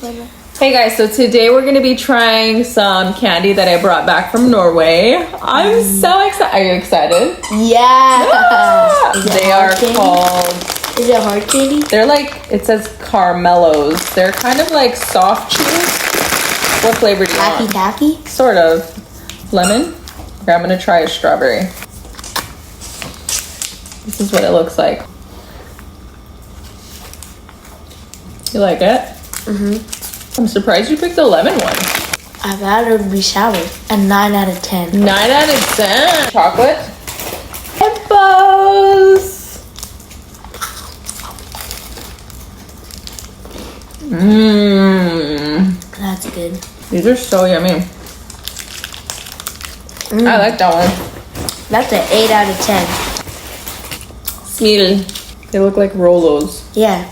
Hey guys, so today we're gonna be trying some candy that I brought back from Norway. I'm so excited. Are you excited? Yeah. They are called... Is it hard candy? They're like, it says caramellos. They're kind of like soft chews. What flavor do you want? Taffy? Sort of. Lemon? Okay, I'm gonna try a strawberry. This is what it looks like. You like it? Mm-hmm. I'm surprised you picked the lemon one. I thought it would be sour. A 9 out of 10. 9 out of 10. Chocolate. Hippos. Mmm. That's good. These are so yummy. I like that one. That's an 8 out of 10. Smil. They look like Rolos. Yeah.